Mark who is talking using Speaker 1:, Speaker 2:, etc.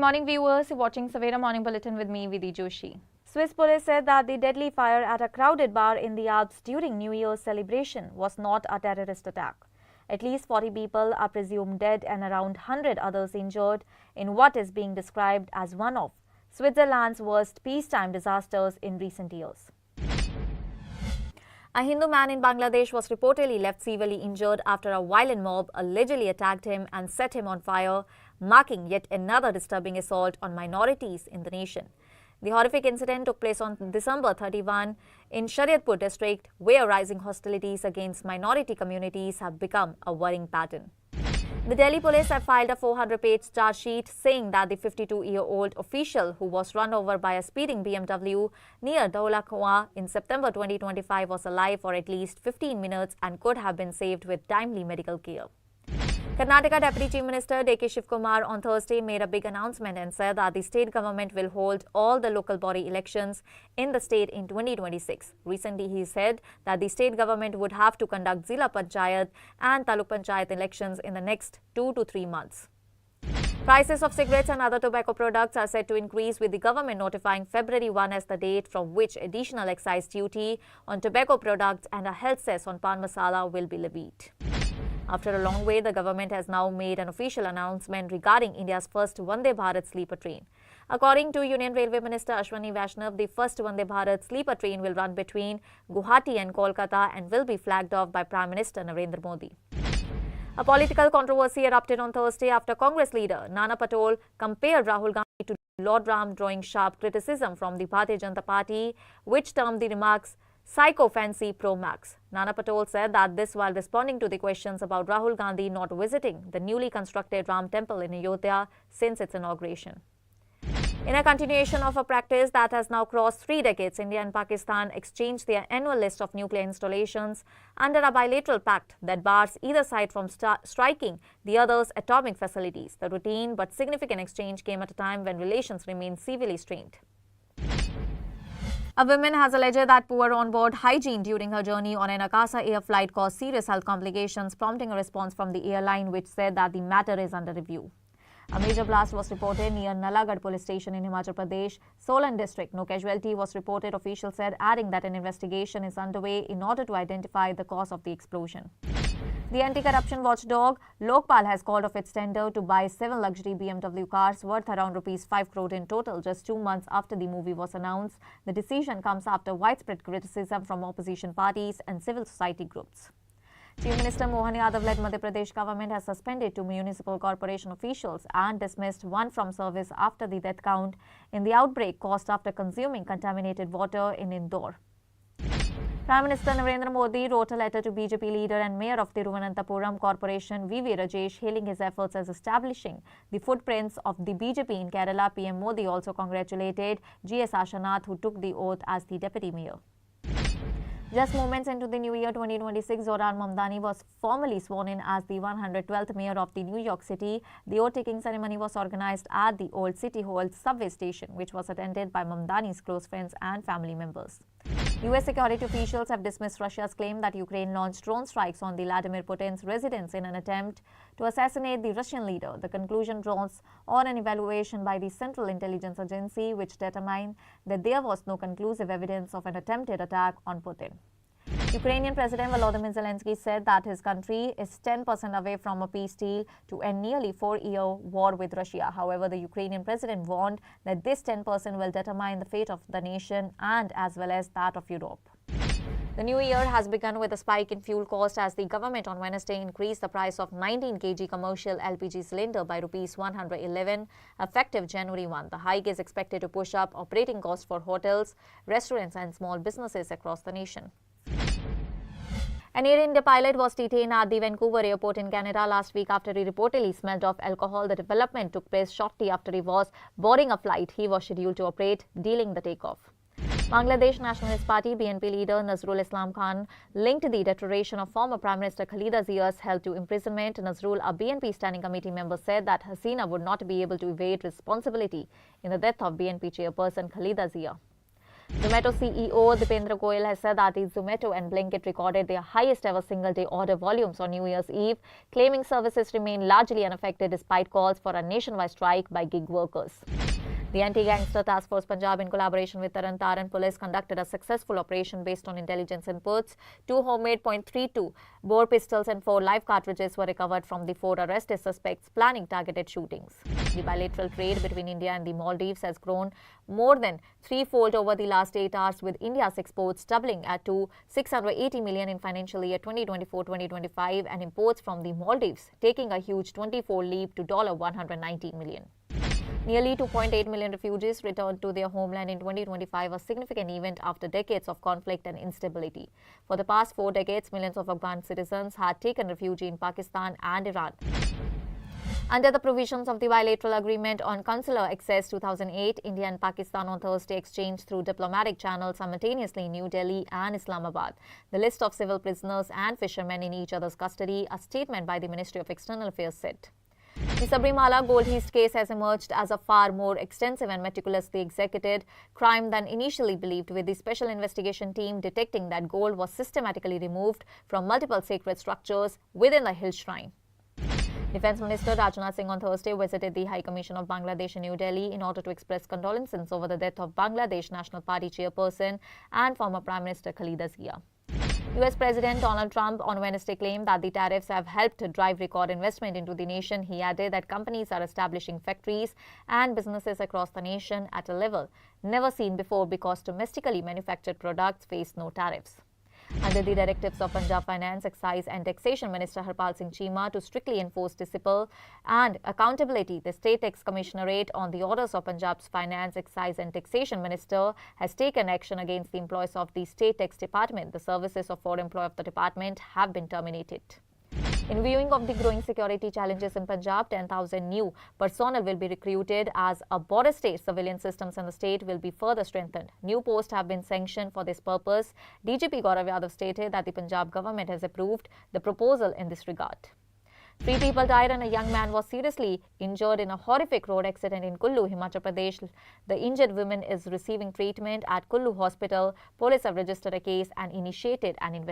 Speaker 1: morning, viewers. You're watching Savera Morning Bulletin with me, Vidhi Joshi. Swiss police said that the deadly fire at a crowded bar in the Alps during New Year's celebration was not a terrorist attack. At least 40 people are presumed dead and around 100 others injured in what is being described as one of Switzerland's worst peacetime disasters in recent years. A Hindu man in Bangladesh was reportedly left severely injured after a violent mob allegedly attacked him and set him on fire, marking yet another disturbing assault on minorities in the nation. The horrific incident took place on December 31 in Shariatpur district, where rising hostilities against minority communities have become a worrying pattern. The Delhi police have filed a 400-page charge sheet saying that the 52-year-old official who was run over by a speeding BMW near Dhaula Kuan in September 2025 was alive for at least 15 minutes and could have been saved with timely medical care. Karnataka Deputy Chief Minister D.K. Shivkumar on Thursday made a big announcement and said that the state government will hold all the local body elections in the state in 2026. Recently, he said that the state government would have to conduct Zilla Panchayat and Taluk Panchayat elections in the next 2 to 3 months. Prices of cigarettes and other tobacco products are set to increase, with the government notifying February 1 as the date from which additional excise duty on tobacco products and a health cess on pan masala will be levied. After a long wait, the government has now made an official announcement regarding India's first Vande Bharat sleeper train. According to Union Railway Minister Ashwani Vaishnav, the first Vande Bharat sleeper train will run between Guwahati and Kolkata and will be flagged off by Prime Minister Narendra Modi. A political controversy erupted on Thursday after Congress leader Nana Patel compared Rahul Gandhi to Lord Ram, drawing sharp criticism from the Bharatiya Janata Party, which termed the remarks Psycho Fancy Pro Max. Nana Patel said that this while responding to the questions about Rahul Gandhi not visiting the newly constructed Ram Temple in Ayodhya since its inauguration. In a continuation of a practice that has now crossed 3 decades, India and Pakistan exchanged their annual list of nuclear installations under a bilateral pact that bars either side from striking the other's atomic facilities. The routine but significant exchange came at a time when relations remained severely strained. A woman has alleged that poor onboard hygiene during her journey on an Akasa Air flight caused serious health complications, prompting a response from the airline, which said that the matter is under review. A major blast was reported near Nalagarh police station in Himachal Pradesh, Solan district. No casualty was reported, officials said, adding that an investigation is underway in order to identify the cause of the explosion. The anti-corruption watchdog Lokpal has called off its tender to buy 7 luxury BMW cars worth around Rs 5 crore in total just 2 months after the movie was announced. The decision comes after widespread criticism from opposition parties and civil society groups. Chief Minister Mohan Yadav-led Madhya Pradesh government has suspended 2 municipal corporation officials and dismissed 1 from service after the death count in the outbreak caused after consuming contaminated water in Indore. Prime Minister Narendra Modi wrote a letter to BJP leader and Mayor of Thiruvananthapuram Corporation V.V. Rajesh, hailing his efforts as establishing the footprints of the BJP in Kerala. PM Modi also congratulated G.S. Ashanath, who took the oath as the Deputy Mayor. Just moments into the new year 2026, Zohran Mamdani was formally sworn in as the 112th Mayor of the New York City. The oath-taking ceremony was organized at the Old City Hall subway station, which was attended by Mamdani's close friends and family members. U.S. security officials have dismissed Russia's claim that Ukraine launched drone strikes on Vladimir Putin's residence in an attempt to assassinate the Russian leader. The conclusion draws on an evaluation by the Central Intelligence Agency, which determined that there was no conclusive evidence of an attempted attack on Putin. Ukrainian President Volodymyr Zelensky said that his country is 10% away from a peace deal to end nearly 4-year war with Russia. However, the Ukrainian president warned that this 10% will determine the fate of the nation and as well as that of Europe. The new year has begun with a spike in fuel cost as the government on Wednesday increased the price of 19 kg commercial LPG cylinder by Rs 111 effective January 1. The hike is expected to push up operating costs for hotels, restaurants and small businesses across the nation. An Air India pilot was detained at the Vancouver airport in Canada last week after he reportedly smelled of alcohol. The development took place shortly after he was boarding a flight he was scheduled to operate, dealing the takeoff. Bangladesh Nationalist Party BNP leader Nazrul Islam Khan linked the deterioration of former Prime Minister Khalida Zia's health to imprisonment. Nazrul, a BNP standing committee member, said that Hasina would not be able to evade responsibility in the death of BNP chairperson Khalida Zia. Zomato CEO Dipendra Goyal has said that Zomato and Blinkit recorded their highest ever single-day order volumes on New Year's Eve, claiming services remain largely unaffected despite calls for a nationwide strike by gig workers. The Anti-Gangster Task Force Punjab, in collaboration with Taran Police, conducted a successful operation based on intelligence inputs. 2 homemade .32 bore pistols and 4 live cartridges were recovered from the 4 arrested suspects planning targeted shootings. The bilateral trade between India and the Maldives has grown more than threefold over the last 8 hours, with India's exports doubling to 680 million in financial year 2024-2025 and imports from the Maldives taking a huge 24 leap to $119 million. Nearly 2.8 million refugees returned to their homeland in 2025, a significant event after decades of conflict and instability. For the past 4 decades, millions of Afghan citizens had taken refuge in Pakistan and Iran. Under the provisions of the bilateral agreement on consular access 2008, India and Pakistan on Thursday exchanged through diplomatic channels simultaneously in New Delhi and Islamabad the list of civil prisoners and fishermen in each other's custody, a statement by the Ministry of External Affairs said. The Sabrimala gold heist case has emerged as a far more extensive and meticulously executed crime than initially believed, with the special investigation team detecting that gold was systematically removed from multiple sacred structures within the hill shrine. Defence Minister Rajnath Singh on Thursday visited the High Commission of Bangladesh in New Delhi in order to express condolences over the death of Bangladesh National Party chairperson and former Prime Minister Khalida Zia. US President Donald Trump on Wednesday claimed that the tariffs have helped drive record investment into the nation. He added that companies are establishing factories and businesses across the nation at a level never seen before because domestically manufactured products face no tariffs. Under the directives of Punjab Finance, Excise and Taxation Minister Harpal Singh Cheema to strictly enforce discipline and accountability, the State Tax Commissionerate, on the orders of Punjab's Finance, Excise and Taxation Minister, has taken action against the employees of the State Tax Department. The services of 4 employees of the department have been terminated. In viewing of the growing security challenges in Punjab, 10,000 new personnel will be recruited as a border state. Civilian systems in the state will be further strengthened. New posts have been sanctioned for this purpose. DGP Gaurav Yadav stated that the Punjab government has approved the proposal in this regard. 3 people died and a young man was seriously injured in a horrific road accident in Kullu, Himachal Pradesh. The injured woman is receiving treatment at Kullu Hospital. Police have registered a case and initiated an investigation.